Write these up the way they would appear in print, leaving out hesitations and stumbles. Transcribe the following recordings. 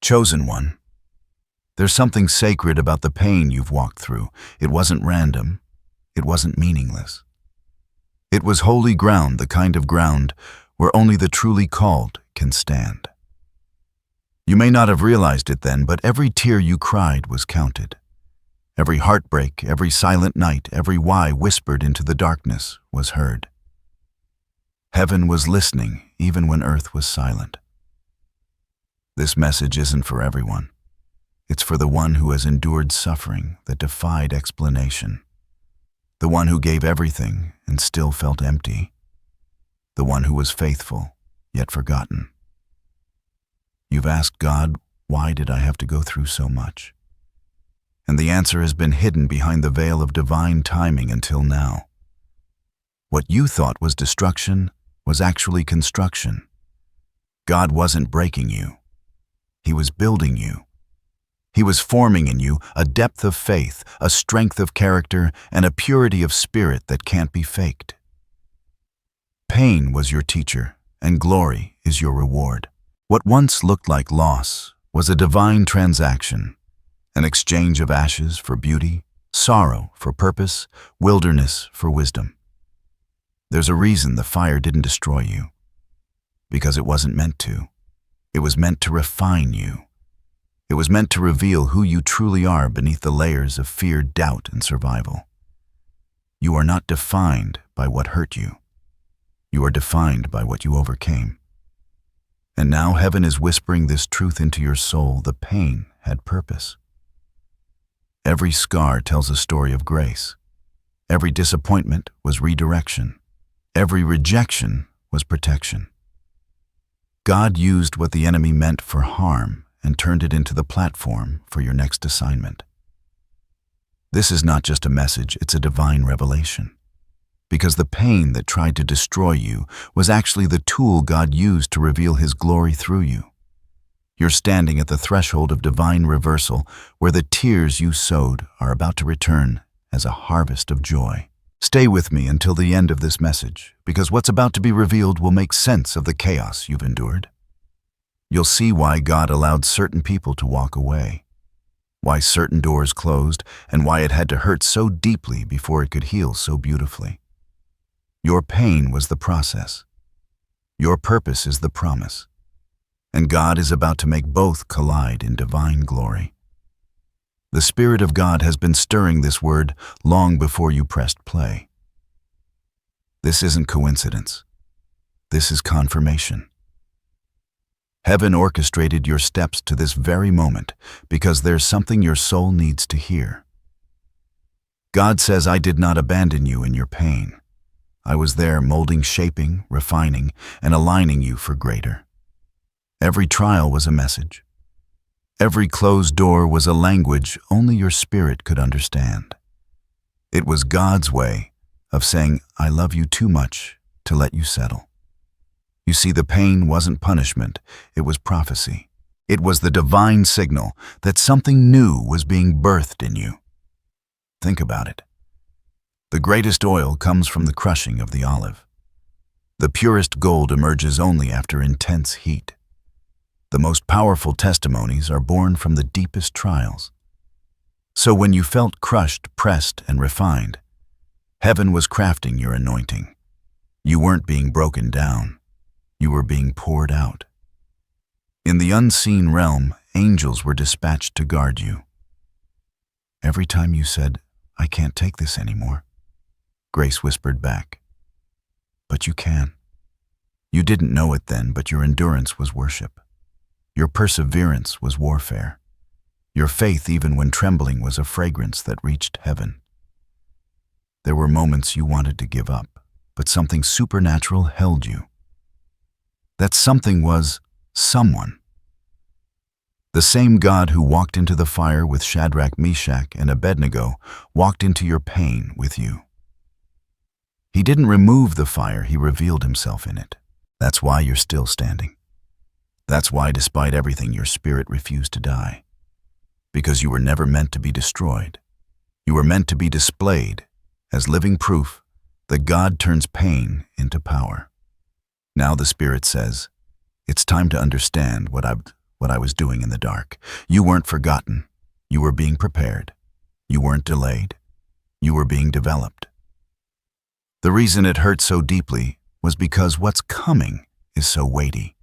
Chosen one. There's something sacred about the pain you've walked through. It wasn't random. It wasn't meaningless. It was holy ground, the kind of ground where only the truly called can stand. You may not have realized it then, but every tear you cried was counted. Every heartbreak, every silent night, every why whispered into the darkness was heard. Heaven was listening even when earth was silent. This message isn't for everyone. It's for the one who has endured suffering that defied explanation. The one who gave everything and still felt empty. The one who was faithful, yet forgotten. You've asked God, why did I have to go through so much? And the answer has been hidden behind the veil of divine timing until now. What you thought was destruction was actually construction. God wasn't breaking you. He was building you. He was forming in you a depth of faith, a strength of character, and a purity of spirit that can't be faked. Pain was your teacher, and glory is your reward. What once looked like loss was a divine transaction, an exchange of ashes for beauty, sorrow for purpose, wilderness for wisdom. There's a reason the fire didn't destroy you, because it wasn't meant to. It was meant to refine you. It was meant to reveal who you truly are beneath the layers of fear, doubt, and survival. You are not defined by what hurt you. You are defined by what you overcame. And now heaven is whispering this truth into your soul. The pain had purpose. Every scar tells a story of grace. Every disappointment was redirection. Every rejection was protection. God used what the enemy meant for harm and turned it into the platform for your next assignment. This is not just a message, it's a divine revelation. Because the pain that tried to destroy you was actually the tool God used to reveal His glory through you. You're standing at the threshold of divine reversal, where the tears you sowed are about to return as a harvest of joy. Stay with me until the end of this message, because what's about to be revealed will make sense of the chaos you've endured. You'll see why God allowed certain people to walk away, why certain doors closed, and why it had to hurt so deeply before it could heal so beautifully. Your pain was the process. Your purpose is the promise. And God is about to make both collide in divine glory. The Spirit of God has been stirring this word long before you pressed play. This isn't coincidence. This is confirmation. Heaven orchestrated your steps to this very moment because there's something your soul needs to hear. God says, I did not abandon you in your pain. I was there molding, shaping, refining, and aligning you for greater. Every trial was a message. Every closed door was a language only your spirit could understand. It was God's way of saying, I love you too much to let you settle. You see, the pain wasn't punishment, it was prophecy. It was the divine signal that something new was being birthed in you. Think about it. The greatest oil comes from the crushing of the olive. The purest gold emerges only after intense heat. The most powerful testimonies are born from the deepest trials. So when you felt crushed, pressed, and refined, heaven was crafting your anointing. You weren't being broken down. You were being poured out. In the unseen realm, angels were dispatched to guard you. Every time you said, I can't take this anymore, grace whispered back, but you can. You didn't know it then, but your endurance was worship. Your perseverance was warfare. Your faith, even when trembling, was a fragrance that reached heaven. There were moments you wanted to give up, but something supernatural held you. That something was someone. The same God who walked into the fire with Shadrach, Meshach, and Abednego walked into your pain with you. He didn't remove the fire, He revealed Himself in it. That's why you're still standing. That's why, despite everything, your spirit refused to die. Because you were never meant to be destroyed. You were meant to be displayed as living proof that God turns pain into power. Now the Spirit says, it's time to understand what I've what I was doing in the dark. You weren't forgotten. You were being prepared. You weren't delayed. You were being developed. The reason it hurt so deeply was because what's coming is so weighty.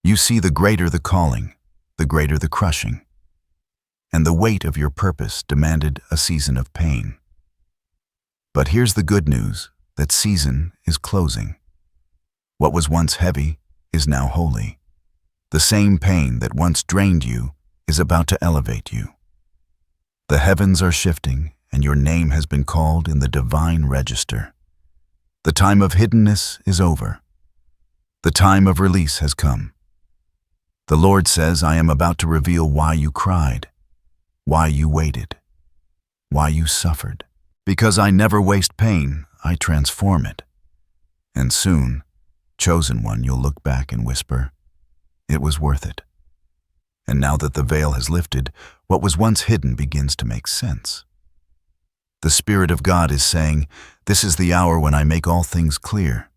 You see, the greater the calling, the greater the crushing. And the weight of your purpose demanded a season of pain. But here's the good news, that season is closing. What was once heavy is now holy. The same pain that once drained you is about to elevate you. The heavens are shifting, and your name has been called in the divine register. The time of hiddenness is over. The time of release has come. The Lord says, I am about to reveal why you cried, why you waited, why you suffered. Because I never waste pain, I transform it. And soon, chosen one, you'll look back and whisper, it was worth it. And now that the veil has lifted, what was once hidden begins to make sense. The Spirit of God is saying, this is the hour when I make all things clear.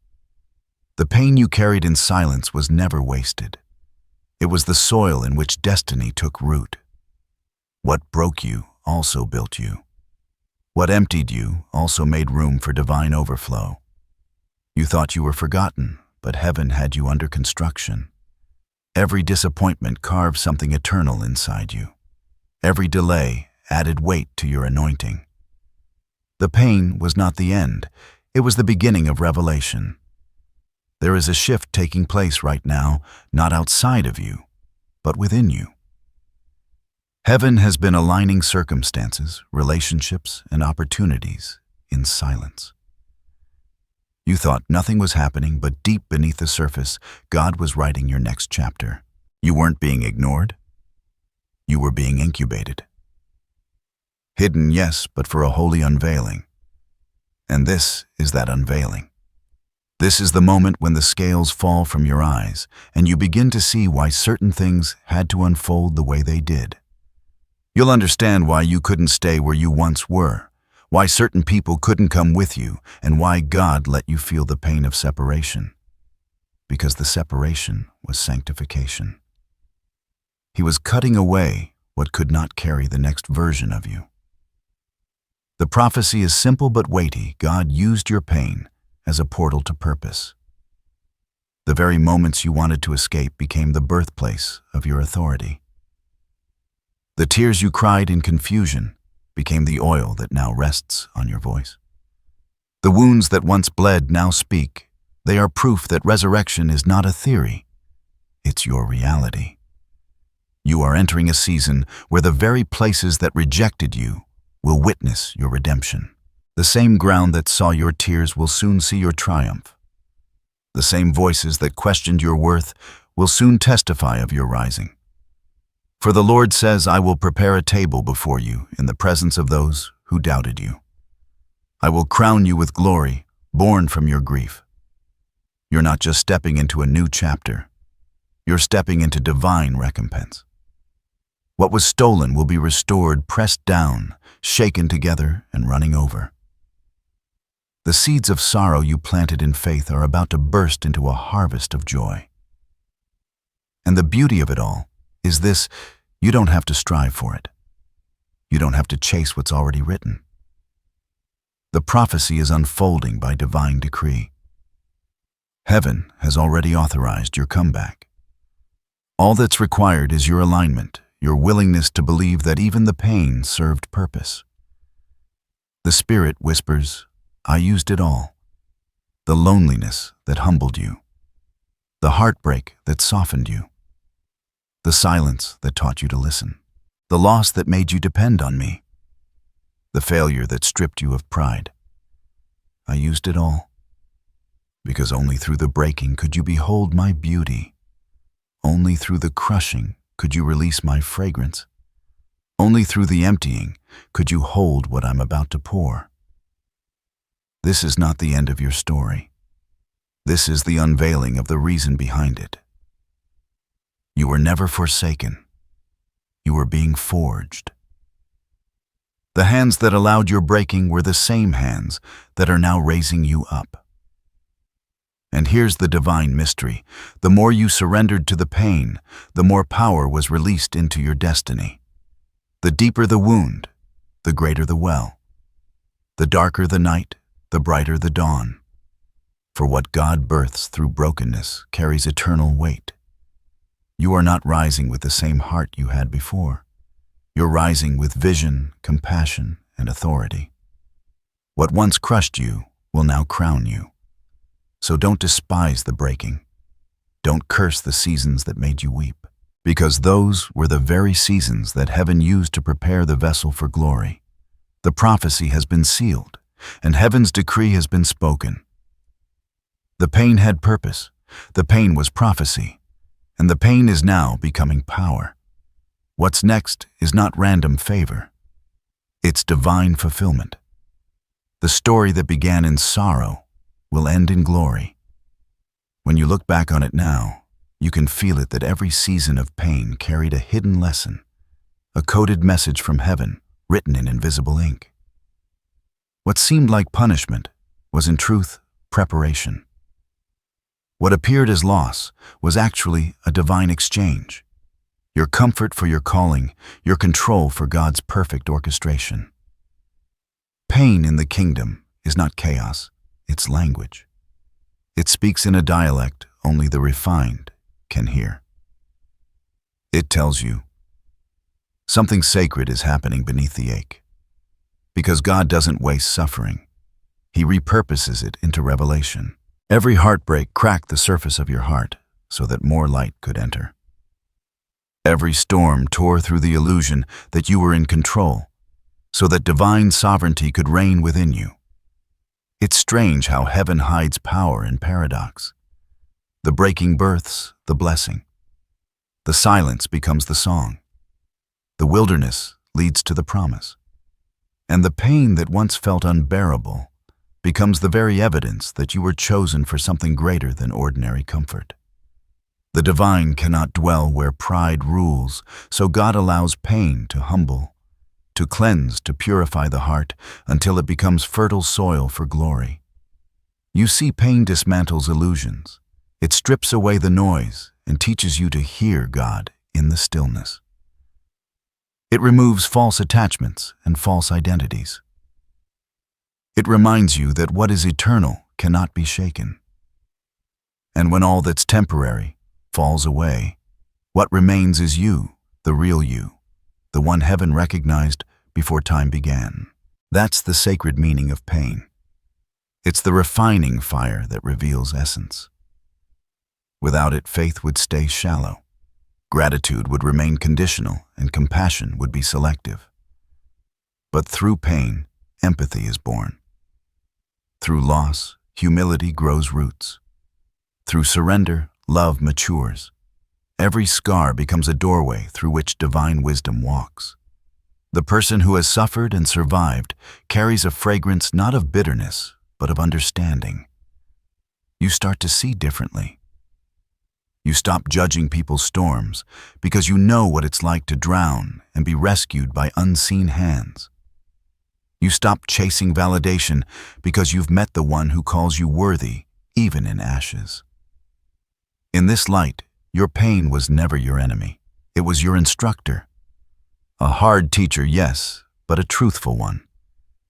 The pain you carried in silence was never wasted. It was the soil in which destiny took root. What broke you also built you. What emptied you also made room for divine overflow. You thought you were forgotten, but heaven had you under construction. Every disappointment carved something eternal inside you. Every delay added weight to your anointing. The pain was not the end, it was the beginning of revelation. There is a shift taking place right now, not outside of you, but within you. Heaven has been aligning circumstances, relationships, and opportunities in silence. You thought nothing was happening, but deep beneath the surface, God was writing your next chapter. You weren't being ignored. You were being incubated. Hidden, yes, but for a holy unveiling. And this is that unveiling. This is the moment when the scales fall from your eyes, and you begin to see why certain things had to unfold the way they did. You'll understand why you couldn't stay where you once were, why certain people couldn't come with you, and why God let you feel the pain of separation. Because the separation was sanctification. He was cutting away what could not carry the next version of you. The prophecy is simple but weighty. God used your pain as a portal to purpose. The very moments you wanted to escape became the birthplace of your authority. The tears you cried in confusion became the oil that now rests on your voice. The wounds that once bled now speak. They are proof that resurrection is not a theory. It's your reality. You are entering a season where the very places that rejected you will witness your redemption. The same ground that saw your tears will soon see your triumph. The same voices that questioned your worth will soon testify of your rising. For the Lord says, I will prepare a table before you in the presence of those who doubted you. I will crown you with glory, born from your grief. You're not just stepping into a new chapter. You're stepping into divine recompense. What was stolen will be restored, pressed down, shaken together, and running over. The seeds of sorrow you planted in faith are about to burst into a harvest of joy. And the beauty of it all is this: you don't have to strive for it. You don't have to chase what's already written. The prophecy is unfolding by divine decree. Heaven has already authorized your comeback. All that's required is your alignment, your willingness to believe that even the pain served purpose. The Spirit whispers, I used it all. The loneliness that humbled you. The heartbreak that softened you. The silence that taught you to listen. The loss that made you depend on me. The failure that stripped you of pride. I used it all. Because only through the breaking could you behold my beauty. Only through the crushing could you release my fragrance. Only through the emptying could you hold what I'm about to pour. This is not the end of your story. This is the unveiling of the reason behind it. You were never forsaken. You were being forged. The hands that allowed your breaking were the same hands that are now raising you up. And here's the divine mystery. The more you surrendered to the pain, the more power was released into your destiny. The deeper the wound, the greater the well. The darker the night, the brighter the dawn. For what God births through brokenness carries eternal weight. You are not rising with the same heart you had before. You're rising with vision, compassion, and authority. What once crushed you will now crown you. So don't despise the breaking. Don't curse the seasons that made you weep, because those were the very seasons that heaven used to prepare the vessel for glory. The prophecy has been sealed, and heaven's decree has been spoken. The pain had purpose, the pain was prophecy, and the pain is now becoming power. What's next is not random favor. It's divine fulfillment. The story that began in sorrow will end in glory. When you look back on it now, you can feel it that every season of pain carried a hidden lesson, a coded message from heaven written in invisible ink. What seemed like punishment was in truth preparation. What appeared as loss was actually a divine exchange. Your comfort for your calling, your control for God's perfect orchestration. Pain in the kingdom is not chaos, it's language. It speaks in a dialect only the refined can hear. It tells you something sacred is happening beneath the ache. Because God doesn't waste suffering, He repurposes it into revelation. Every heartbreak cracked the surface of your heart so that more light could enter. Every storm tore through the illusion that you were in control, so that divine sovereignty could reign within you. It's strange how heaven hides power in paradox. The breaking births the blessing. The silence becomes the song. The wilderness leads to the promise. And the pain that once felt unbearable becomes the very evidence that you were chosen for something greater than ordinary comfort. The divine cannot dwell where pride rules, so God allows pain to humble, to cleanse, to purify the heart until it becomes fertile soil for glory. You see, pain dismantles illusions. It strips away the noise and teaches you to hear God in the stillness. It removes false attachments and false identities. It reminds you that what is eternal cannot be shaken. And when all that's temporary falls away, what remains is you, the real you, the one heaven recognized before time began. That's the sacred meaning of pain. It's the refining fire that reveals essence. Without it, faith would stay shallow. Gratitude would remain conditional, and compassion would be selective. But through pain, empathy is born. Through loss, humility grows roots. Through surrender, love matures. Every scar becomes a doorway through which divine wisdom walks. The person who has suffered and survived carries a fragrance not of bitterness, but of understanding. You start to see differently. You stop judging people's storms because you know what it's like to drown and be rescued by unseen hands. You stop chasing validation because you've met the one who calls you worthy, even in ashes. In this light, your pain was never your enemy. It was your instructor. A hard teacher, yes, but a truthful one.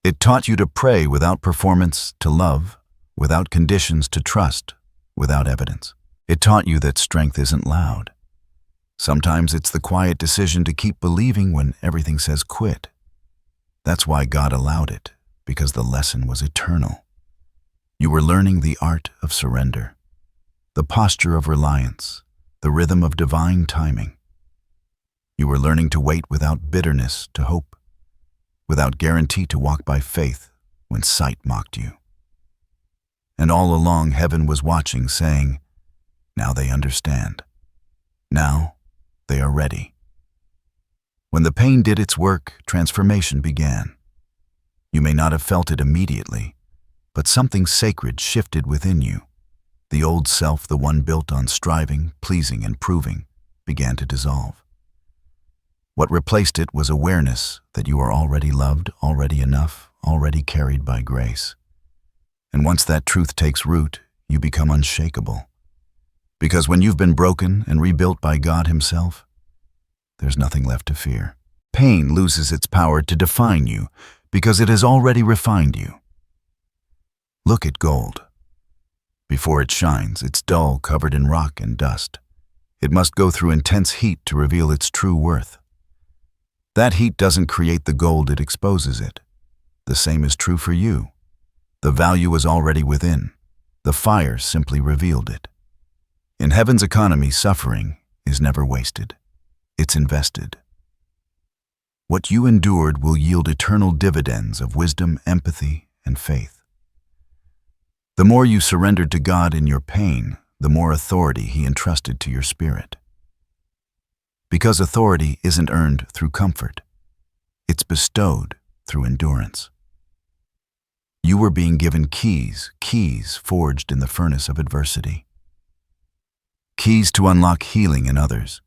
It taught you to pray without performance, to love, without conditions, to trust, without evidence. It taught you that strength isn't loud. Sometimes it's the quiet decision to keep believing when everything says quit. That's why God allowed it, because the lesson was eternal. You were learning the art of surrender, the posture of reliance, the rhythm of divine timing. You were learning to wait without bitterness, to hope, without guarantee, to walk by faith when sight mocked you. And all along heaven was watching, saying, now they understand. Now they are ready. When the pain did its work, transformation began. You may not have felt it immediately, but something sacred shifted within you. The old self, the one built on striving, pleasing, and proving, began to dissolve. What replaced it was awareness that you are already loved, already enough, already carried by grace. And once that truth takes root, you become unshakable. Because when you've been broken and rebuilt by God Himself, there's nothing left to fear. Pain loses its power to define you because it has already refined you. Look at gold. Before it shines, it's dull, covered in rock and dust. It must go through intense heat to reveal its true worth. That heat doesn't create the gold, it exposes it. The same is true for you. The value is already within. The fire simply revealed it. In heaven's economy, suffering is never wasted. It's invested. What you endured will yield eternal dividends of wisdom, empathy, and faith. The more you surrendered to God in your pain, the more authority He entrusted to your spirit. Because authority isn't earned through comfort. It's bestowed through endurance. You were being given keys forged in the furnace of adversity. Keys to unlock healing in others.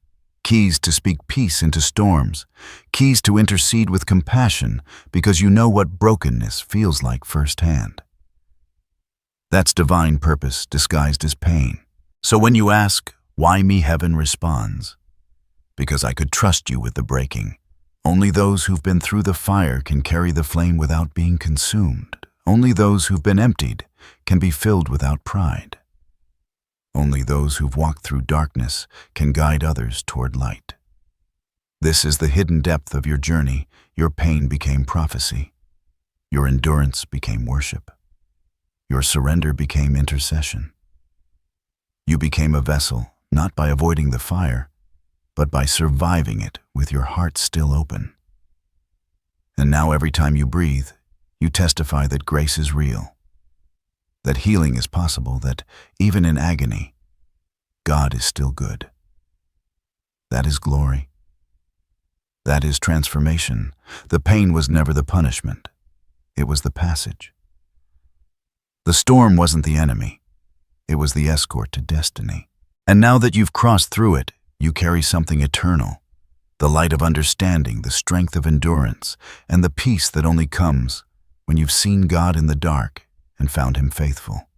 Keys to speak peace into storms. Keys to intercede with compassion because you know what brokenness feels like firsthand. That's divine purpose disguised as pain. So when you ask, why me, heaven responds, because I could trust you with the breaking. Only those who've been through the fire can carry the flame without being consumed. Only those who've been emptied can be filled without pride. Only those who've walked through darkness can guide others toward light. This is the hidden depth of your journey. Your pain became prophecy. Your endurance became worship. Your surrender became intercession. You became a vessel, not by avoiding the fire, but by surviving it with your heart still open. And now every time you breathe, you testify that grace is real, that healing is possible, that even in agony, God is still good. That is glory. That is transformation. The pain was never the punishment. It was the passage. The storm wasn't the enemy. It was the escort to destiny. And now that you've crossed through it, you carry something eternal, the light of understanding, the strength of endurance, and the peace that only comes when you've seen God in the dark and found Him faithful.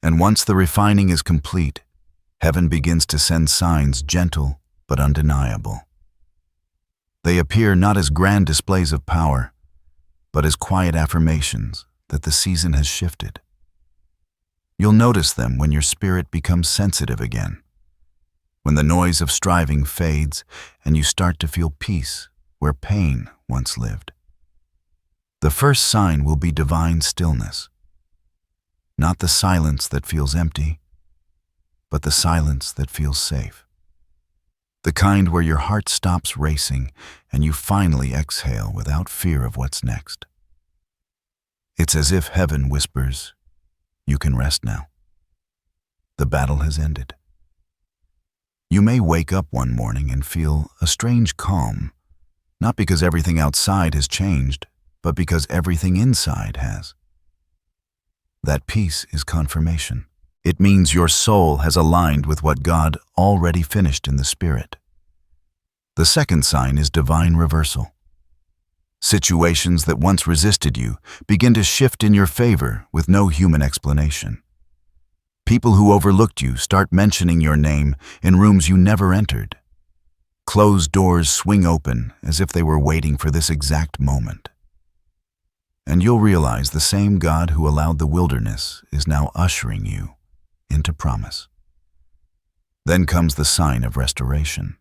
And once the refining is complete, heaven begins to send signs gentle but undeniable. They appear not as grand displays of power, but as quiet affirmations that the season has shifted. You'll notice them when your spirit becomes sensitive again, when the noise of striving fades and you start to feel peace where pain once lived. The first sign will be divine stillness, not the silence that feels empty, but the silence that feels safe. The kind where your heart stops racing and you finally exhale without fear of what's next. It's as if heaven whispers, "You can rest now. The battle has ended." You may wake up one morning and feel a strange calm, not because everything outside has changed, but because everything inside has. That peace is confirmation. It means your soul has aligned with what God already finished in the Spirit. The second sign is divine reversal. Situations that once resisted you begin to shift in your favor with no human explanation. People who overlooked you start mentioning your name in rooms you never entered. Closed doors swing open as if they were waiting for this exact moment. And you'll realize the same God who allowed the wilderness is now ushering you into promise. Then comes the sign of restoration.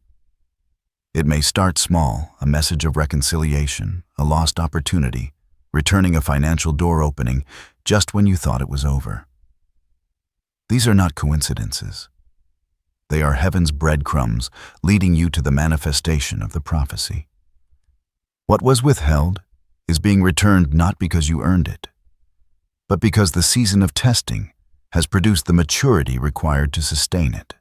It may start small, a message of reconciliation, a lost opportunity, returning a financial door opening just when you thought it was over. These are not coincidences. They are heaven's breadcrumbs leading you to the manifestation of the prophecy. What was withheld is being returned not because you earned it, but because the season of testing has produced the maturity required to sustain it.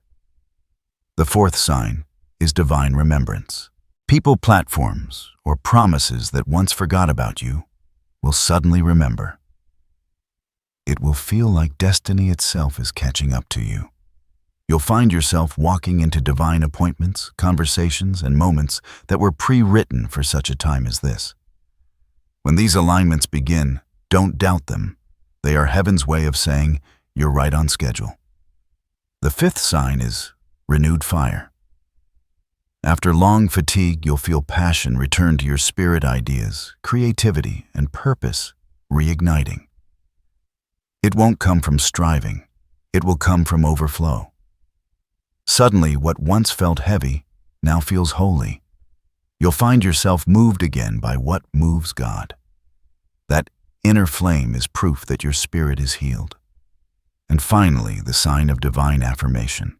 The fourth sign is divine remembrance. People, platforms, or promises that once forgot about you will suddenly remember. It will feel like destiny itself is catching up to you. You'll find yourself walking into divine appointments, conversations, and moments that were pre-written for such a time as this. When these alignments begin, don't doubt them. They are heaven's way of saying, You're right on schedule. The fifth sign is renewed fire. After long fatigue, you'll feel passion return to your spirit, ideas, creativity, and purpose reigniting. It won't come from striving. It will come from overflow. Suddenly, what once felt heavy now feels holy. You'll find yourself moved again by what moves God. That inner flame is proof that your spirit is healed. And finally, the sign of divine affirmation.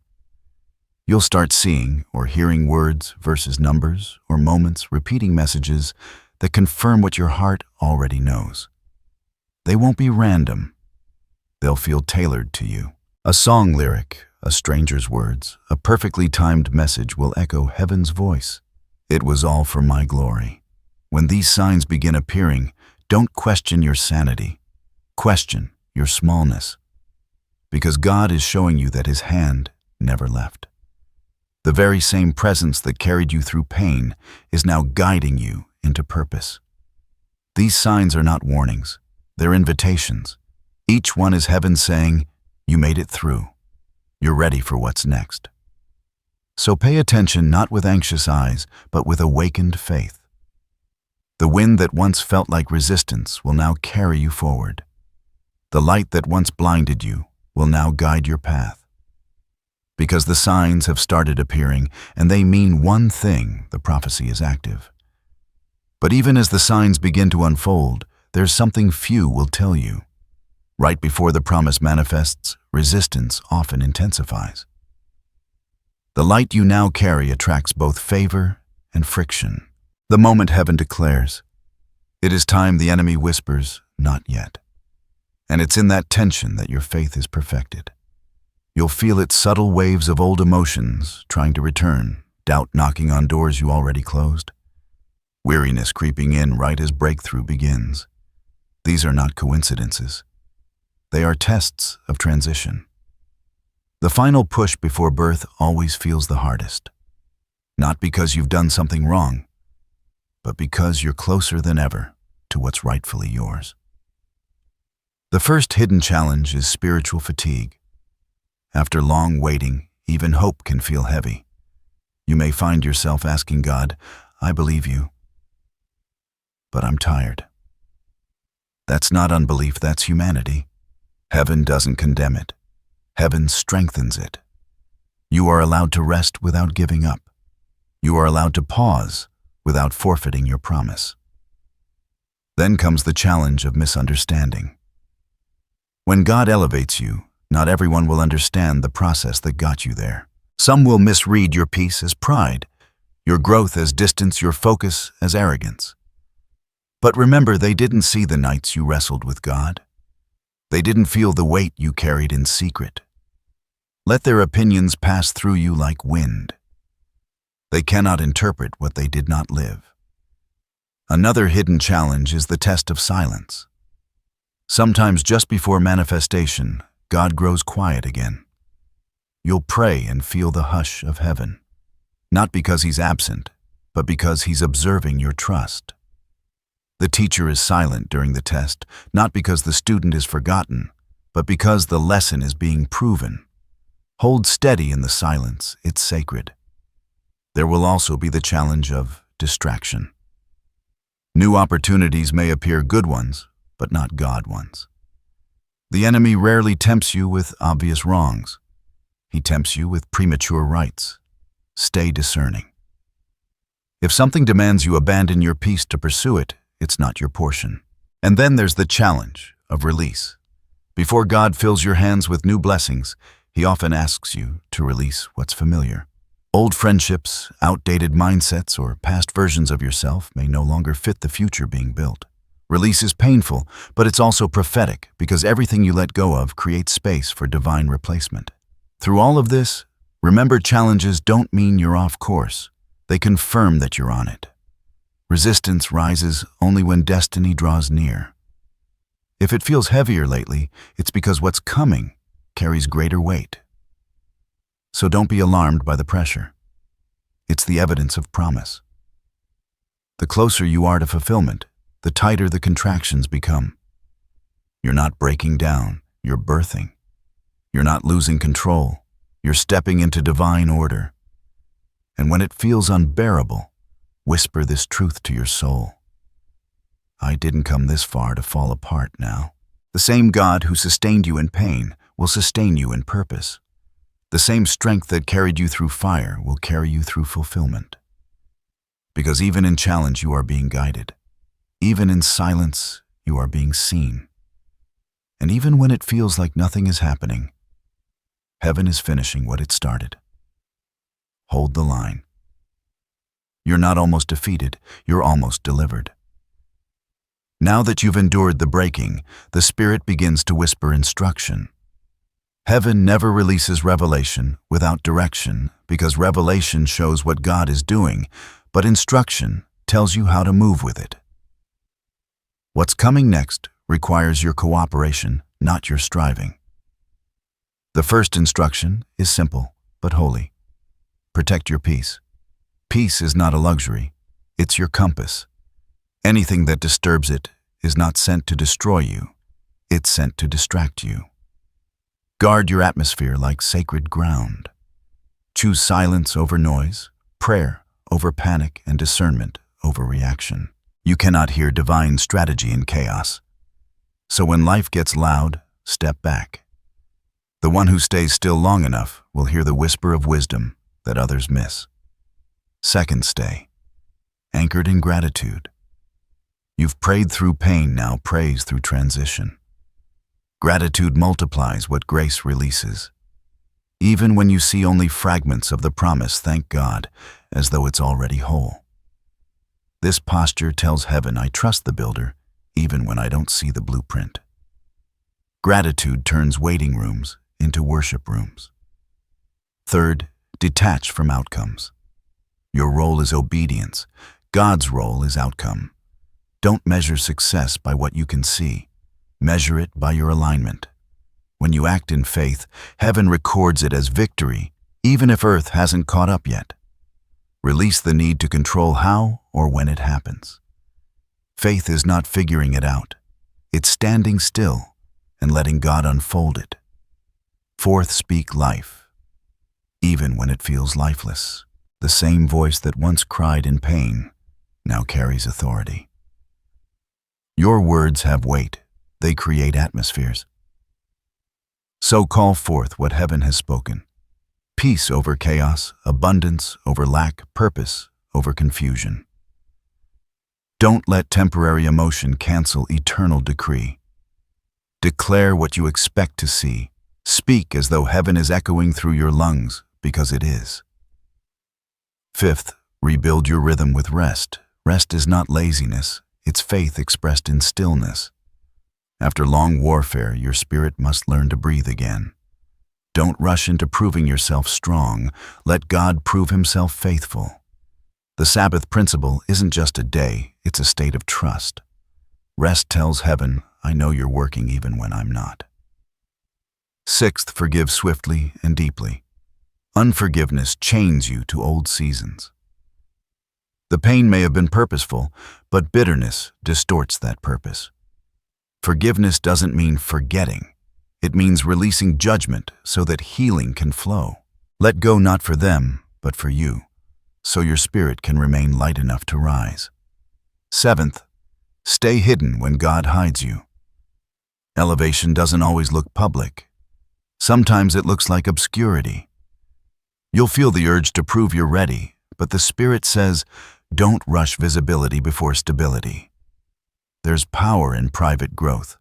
You'll start seeing or hearing words versus numbers or moments repeating messages that confirm what your heart already knows. They won't be random. They'll feel tailored to you. A song lyric, a stranger's words, a perfectly timed message will echo heaven's voice. It was all for my glory. When these signs begin appearing, don't question your sanity. Question your smallness. Because God is showing you that His hand never left. The very same presence that carried you through pain is now guiding you into purpose. These signs are not warnings. They're invitations. Each one is heaven saying, you made it through. You're ready for what's next. So pay attention not with anxious eyes, but with awakened faith. The wind that once felt like resistance will now carry you forward. The light that once blinded you will now guide your path. Because the signs have started appearing, and they mean one thing: the prophecy is active. But even as the signs begin to unfold, there's something few will tell you. Right before the promise manifests, resistance often intensifies. The light you now carry attracts both favor and friction. The moment heaven declares, it is time, the enemy whispers, not yet. And it's in that tension that your faith is perfected. You'll feel its subtle waves of old emotions trying to return, doubt knocking on doors you already closed, weariness creeping in right as breakthrough begins. These are not coincidences. They are tests of transition. The final push before birth always feels the hardest. Not because you've done something wrong, but because you're closer than ever to what's rightfully yours. The first hidden challenge is spiritual fatigue. After long waiting, even hope can feel heavy. You may find yourself asking God, I believe you, but I'm tired. That's not unbelief, that's humanity. Heaven doesn't condemn it. Heaven strengthens it. You are allowed to rest without giving up. You are allowed to pause without forfeiting your promise. Then comes the challenge of misunderstanding. When God elevates you, not everyone will understand the process that got you there. Some will misread your peace as pride, your growth as distance, your focus as arrogance. But remember, they didn't see the nights you wrestled with God. They didn't feel the weight you carried in secret. Let their opinions pass through you like wind. They cannot interpret what they did not live. Another hidden challenge is the test of silence. Sometimes just before manifestation, God grows quiet again. You'll pray and feel the hush of heaven, not because He's absent, but because He's observing your trust. The teacher is silent during the test, not because the student is forgotten, but because the lesson is being proven. Hold steady in the silence, it's sacred. There will also be the challenge of distraction. New opportunities may appear good ones, but not God ones. The enemy rarely tempts you with obvious wrongs. He tempts you with premature rights. Stay discerning. If something demands you abandon your peace to pursue it, it's not your portion. And then there's the challenge of release. Before God fills your hands with new blessings, He often asks you to release what's familiar. Old friendships, outdated mindsets, or past versions of yourself may no longer fit the future being built. Release is painful, but it's also prophetic because everything you let go of creates space for divine replacement. Through all of this, remember, challenges don't mean you're off course. They confirm that you're on it. Resistance rises only when destiny draws near. If it feels heavier lately, it's because what's coming carries greater weight. So don't be alarmed by the pressure. It's the evidence of promise. The closer you are to fulfillment, the tighter the contractions become. You're not breaking down, you're birthing. You're not losing control. You're stepping into divine order. And when it feels unbearable, whisper this truth to your soul. I didn't come this far to fall apart now. The same God who sustained you in pain will sustain you in purpose. The same strength that carried you through fire will carry you through fulfillment. Because even in challenge, you are being guided. Even in silence, you are being seen. And even when it feels like nothing is happening, heaven is finishing what it started. Hold the line. You're not almost defeated, you're almost delivered. Now that you've endured the breaking, the Spirit begins to whisper instruction. Heaven never releases revelation without direction, because revelation shows what God is doing, but instruction tells you how to move with it. What's coming next requires your cooperation, not your striving. The first instruction is simple but holy. Protect your peace. Peace is not a luxury, it's your compass. Anything that disturbs it is not sent to destroy you, it's sent to distract you. Guard your atmosphere like sacred ground. Choose silence over noise, prayer over panic, and discernment over reaction. You cannot hear divine strategy in chaos. So when life gets loud, step back. The one who stays still long enough will hear the whisper of wisdom that others miss. Second, stay anchored in gratitude. You've prayed through pain, now praise through transition. Gratitude multiplies what grace releases. Even when you see only fragments of the promise, thank God, as though it's already whole. This posture tells heaven, I trust the builder, even when I don't see the blueprint. Gratitude turns waiting rooms into worship rooms. Third, detach from outcomes. Your role is obedience. God's role is outcome. Don't measure success by what you can see. Measure it by your alignment. When you act in faith, heaven records it as victory, even if earth hasn't caught up yet. Release the need to control how or when it happens. Faith is not figuring it out. It's standing still and letting God unfold it. Fourth, speak life, even when it feels lifeless. The same voice that once cried in pain now carries authority. Your words have weight. They create atmospheres. So call forth what heaven has spoken. Peace over chaos, abundance over lack, purpose over confusion. Don't let temporary emotion cancel eternal decree. Declare what you expect to see. Speak as though heaven is echoing through your lungs, because it is. Fifth, rebuild your rhythm with rest. Rest is not laziness, it's faith expressed in stillness. After long warfare, your spirit must learn to breathe again. Don't rush into proving yourself strong. Let God prove himself faithful. The Sabbath principle isn't just a day, it's a state of trust. Rest tells heaven, I know you're working even when I'm not. Sixth, forgive swiftly and deeply. Unforgiveness chains you to old seasons. The pain may have been purposeful, but bitterness distorts that purpose. Forgiveness doesn't mean forgetting. It means releasing judgment so that healing can flow. Let go not for them, but for you, so your spirit can remain light enough to rise. Seventh, stay hidden when God hides you. Elevation doesn't always look public. Sometimes it looks like obscurity. You'll feel the urge to prove you're ready, but the Spirit says, don't rush visibility before stability. There's power in private growth.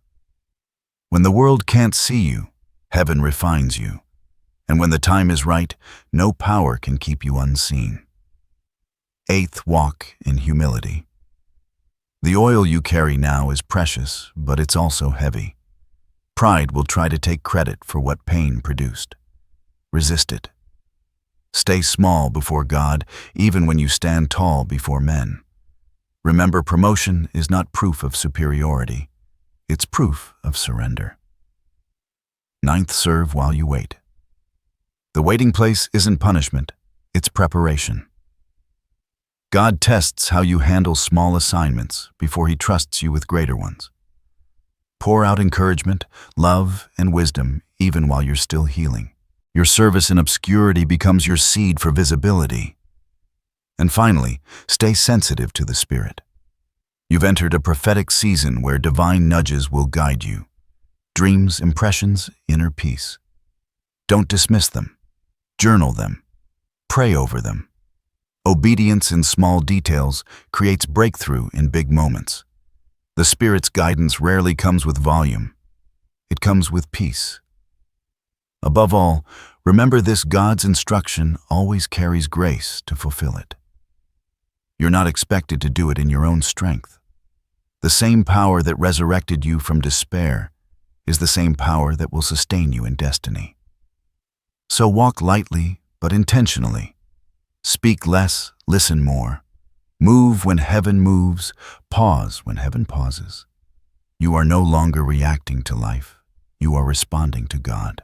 When the world can't see you, heaven refines you. And when the time is right, no power can keep you unseen. Eighth, walk in humility. The oil you carry now is precious, but it's also heavy. Pride will try to take credit for what pain produced. Resist it. Stay small before God, even when you stand tall before men. Remember, promotion is not proof of superiority. It's proof of surrender. Ninth, serve while you wait. The waiting place isn't punishment, it's preparation. God tests how you handle small assignments before he trusts you with greater ones. Pour out encouragement, love, and wisdom even while you're still healing. Your service in obscurity becomes your seed for visibility. And finally, stay sensitive to the Spirit. You've entered a prophetic season where divine nudges will guide you. Dreams, impressions, inner peace. Don't dismiss them. Journal them. Pray over them. Obedience in small details creates breakthrough in big moments. The Spirit's guidance rarely comes with volume. It comes with peace. Above all, remember this: God's instruction always carries grace to fulfill it. You're not expected to do it in your own strength. The same power that resurrected you from despair is the same power that will sustain you in destiny. So walk lightly, but intentionally. Speak less, listen more. Move when heaven moves, pause when heaven pauses. You are no longer reacting to life. You are responding to God.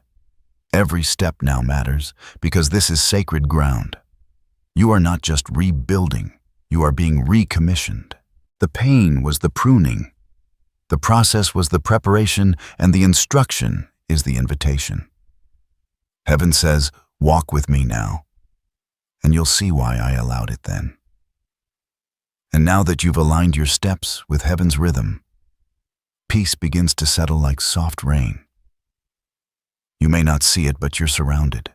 Every step now matters because this is sacred ground. You are not just rebuilding, you are being recommissioned. The pain was the pruning. The process was the preparation, and the instruction is the invitation. Heaven says, walk with me now, and you'll see why I allowed it then. And now that you've aligned your steps with heaven's rhythm, peace begins to settle like soft rain. You may not see it, but you're surrounded,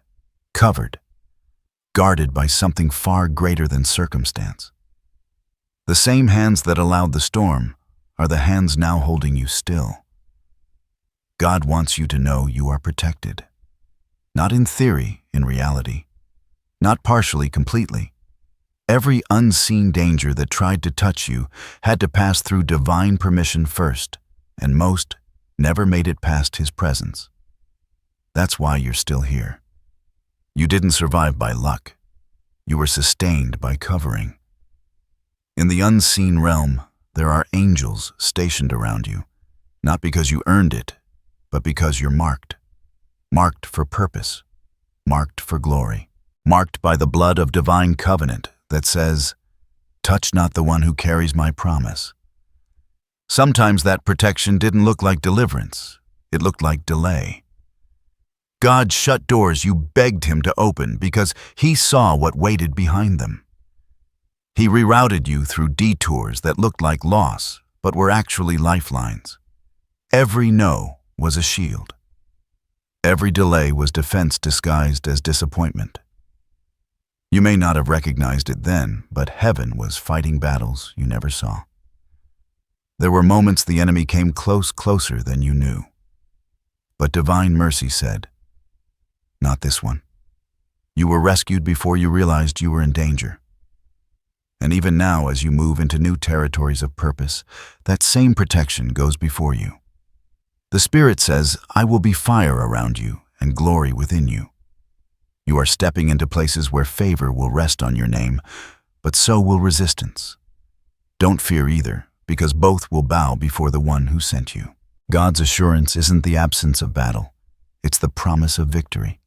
covered, guarded by something far greater than circumstance. The same hands that allowed the storm are the hands now holding you still. God wants you to know you are protected. Not in theory, in reality. Not partially, completely. Every unseen danger that tried to touch you had to pass through divine permission first, and most never made it past His presence. That's why you're still here. You didn't survive by luck. You were sustained by covering. In the unseen realm, there are angels stationed around you, not because you earned it, but because you're marked. Marked for purpose, marked for glory, marked by the blood of divine covenant that says, "Touch not the one who carries my promise." Sometimes that protection didn't look like deliverance. It looked like delay. God shut doors you begged Him to open because He saw what waited behind them. He rerouted you through detours that looked like loss, but were actually lifelines. Every no was a shield. Every delay was defense disguised as disappointment. You may not have recognized it then, but heaven was fighting battles you never saw. There were moments the enemy came closer than you knew. But divine mercy said, "Not this one." You were rescued before you realized you were in danger. And even now, as you move into new territories of purpose, that same protection goes before you. The Spirit says, "I will be fire around you and glory within you." You are stepping into places where favor will rest on your name, but so will resistance. Don't fear either, because both will bow before the one who sent you. God's assurance isn't the absence of battle, it's the promise of victory.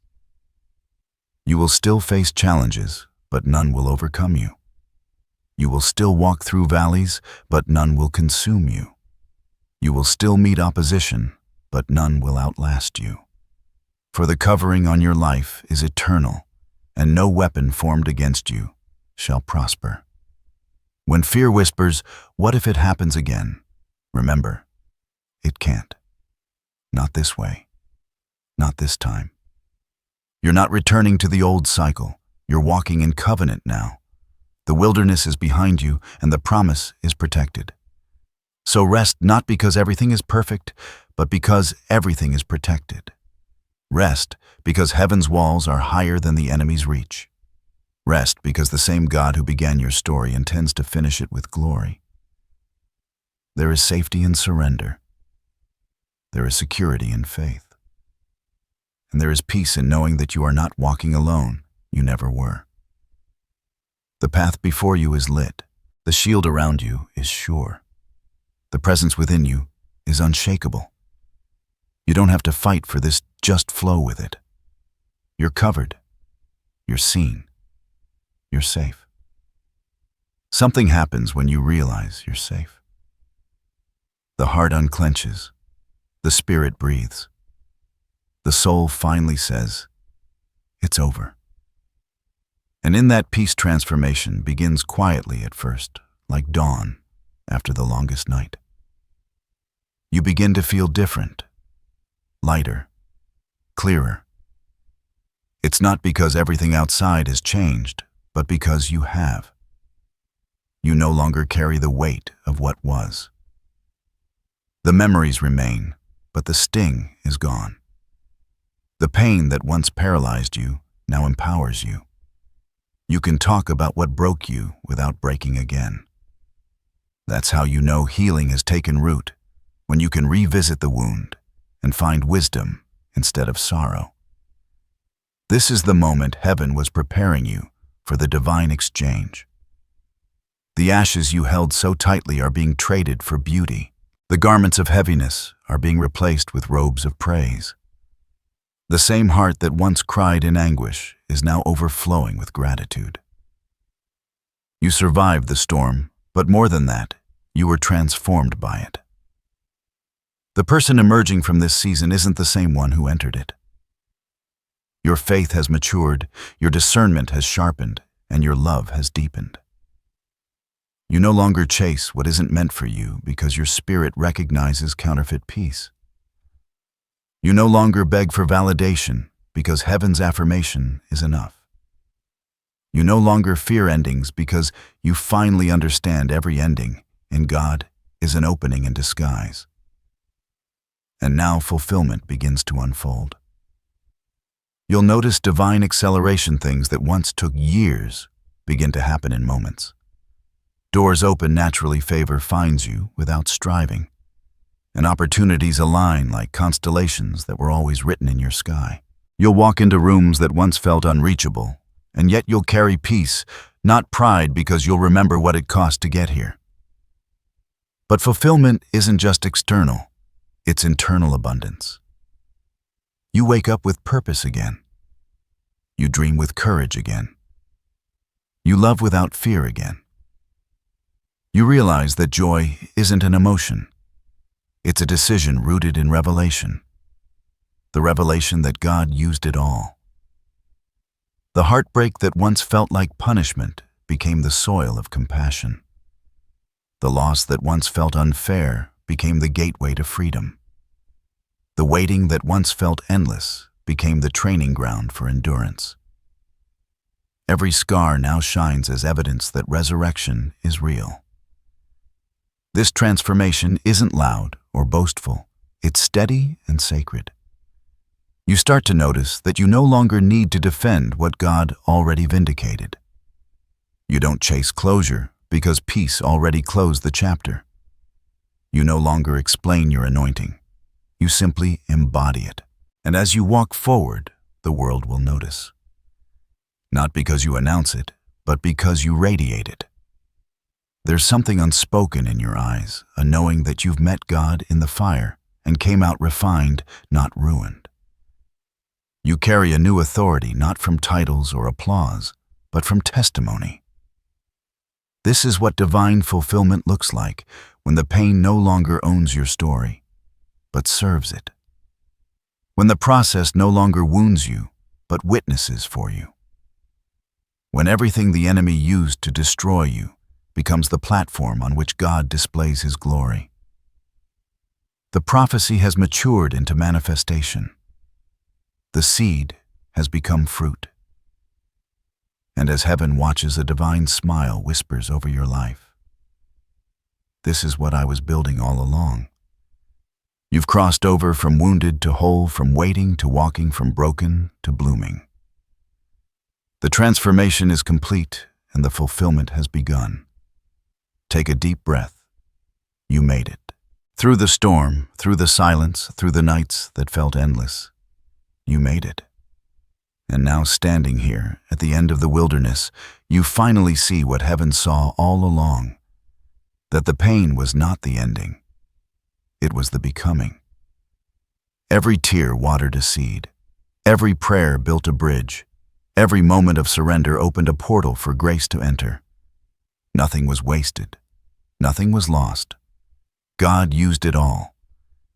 You will still face challenges, but none will overcome you. You will still walk through valleys, but none will consume you. You will still meet opposition, but none will outlast you. For the covering on your life is eternal, and no weapon formed against you shall prosper. When fear whispers, "What if it happens again?" remember, it can't. Not this way. Not this time. You're not returning to the old cycle. You're walking in covenant now. The wilderness is behind you, and the promise is protected. So rest not because everything is perfect, but because everything is protected. Rest because heaven's walls are higher than the enemy's reach. Rest because the same God who began your story intends to finish it with glory. There is safety in surrender. There is security in faith. And there is peace in knowing that you are not walking alone. You never were. The path before you is lit. The shield around you is sure. The presence within you is unshakable. You don't have to fight for this, just flow with it. You're covered. You're seen. You're safe. Something happens when you realize you're safe. The heart unclenches. The spirit breathes. the soul finally says, "It's over." And in that peace, transformation begins quietly at first, like dawn after the longest night. You begin to feel different, lighter, clearer. It's not because everything outside has changed, but because you have. You no longer carry the weight of what was. The memories remain, but the sting is gone. The pain that once paralyzed you now empowers you. You can talk about what broke you without breaking again. That's how you know healing has taken root, when you can revisit the wound and find wisdom instead of sorrow. This is the moment heaven was preparing you for the divine exchange. The ashes you held so tightly are being traded for beauty. The garments of heaviness are being replaced with robes of praise. The same heart that once cried in anguish is now overflowing with gratitude. You survived the storm, but more than that, you were transformed by it. The person emerging from this season isn't the same one who entered it. Your faith has matured, your discernment has sharpened, and your love has deepened. You no longer chase what isn't meant for you because your spirit recognizes counterfeit peace. You no longer beg for validation because heaven's affirmation is enough. You no longer fear endings because you finally understand every ending in God is an opening in disguise. And now fulfillment begins to unfold. You'll notice divine acceleration. Things that once took years begin to happen in moments. Doors open naturally, favor finds you without striving, and opportunities align like constellations that were always written in your sky. You'll walk into rooms that once felt unreachable, and yet you'll carry peace, not pride, because you'll remember what it cost to get here. But fulfillment isn't just external, it's internal abundance. You wake up with purpose again. You dream with courage again. You love without fear again. You realize that joy isn't an emotion. It's a decision rooted in revelation. The revelation that God used it all. The heartbreak that once felt like punishment became the soil of compassion. The loss that once felt unfair became the gateway to freedom. The waiting that once felt endless became the training ground for endurance. Every scar now shines as evidence that resurrection is real. This transformation isn't loud or boastful, it's steady and sacred. You start to notice that you no longer need to defend what God already vindicated. You don't chase closure because peace already closed the chapter. You no longer explain your anointing. You simply embody it. And as you walk forward, the world will notice. Not because you announce it, but because you radiate it. There's something unspoken in your eyes, a knowing that you've met God in the fire and came out refined, not ruined. You carry a new authority not from titles or applause, but from testimony. This is what divine fulfillment looks like when the pain no longer owns your story, but serves it. When the process no longer wounds you, but witnesses for you. When everything the enemy used to destroy you becomes the platform on which God displays His glory. The prophecy has matured into manifestation. The seed has become fruit. And as heaven watches, a divine smile whispers over your life. This is what I was building all along. You've crossed over from wounded to whole, from waiting to walking, from broken to blooming. The transformation is complete and the fulfillment has begun. Take a deep breath. You made it. Through the storm, through the silence, through the nights that felt endless, you made it. And now, standing here at the end of the wilderness, you finally see what heaven saw all along, that the pain was not the ending. It was the becoming. Every tear watered a seed. Every prayer built a bridge. Every moment of surrender opened a portal for grace to enter. Nothing was wasted. Nothing was lost. God used it all.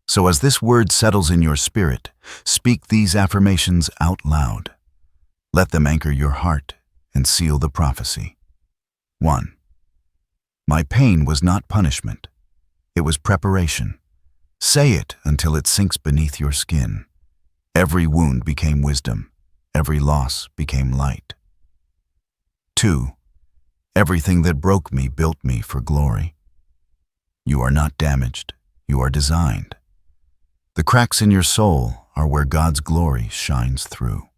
So as this word settles in your spirit, speak these affirmations out loud. Let them anchor your heart and seal the prophecy. 1. My pain was not punishment. It was preparation. Say it until it sinks beneath your skin. Every wound became wisdom. Every loss became light. 2. Everything that broke me built me for glory. You are not damaged. You are designed. The cracks in your soul are where God's glory shines through.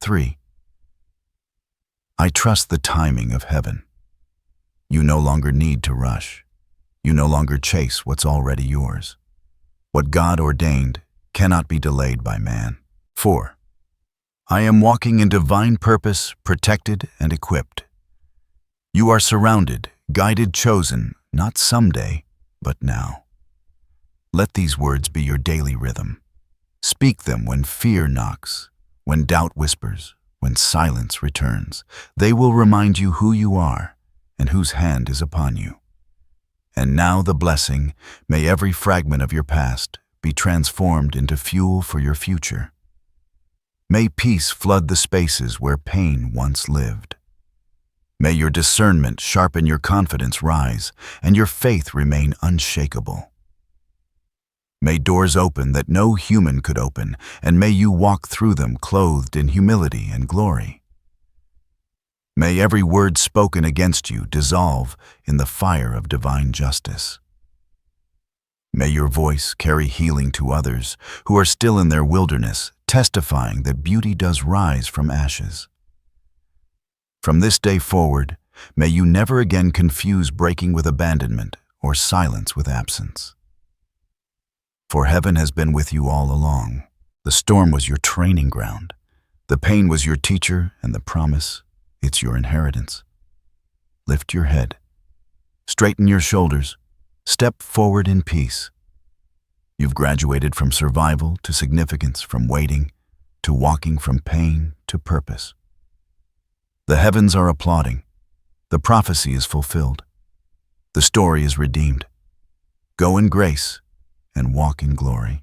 3. I trust the timing of heaven. You no longer need to rush. You no longer chase what's already yours. What God ordained cannot be delayed by man. 4. I am walking in divine purpose, protected and equipped. You are surrounded, guided, chosen, not someday, but now. Let these words be your daily rhythm. Speak them when fear knocks, when doubt whispers, when silence returns. They will remind you who you are and whose hand is upon you. And now the blessing, may every fragment of your past be transformed into fuel for your future. May peace flood the spaces where pain once lived. May your discernment sharpen your confidence rise and your faith remain unshakable. May doors open that no human could open, and may you walk through them clothed in humility and glory. May every word spoken against you dissolve in the fire of divine justice. May your voice carry healing to others who are still in their wilderness, testifying that beauty does rise from ashes. From this day forward, may you never again confuse breaking with abandonment or silence with absence. For heaven has been with you all along. The storm was your training ground. The pain was your teacher, and the promise, it's your inheritance. Lift your head. Straighten your shoulders. Step forward in peace. You've graduated from survival to significance, from waiting to walking, from pain to purpose. The heavens are applauding. The prophecy is fulfilled. The story is redeemed. Go in grace and walk in glory.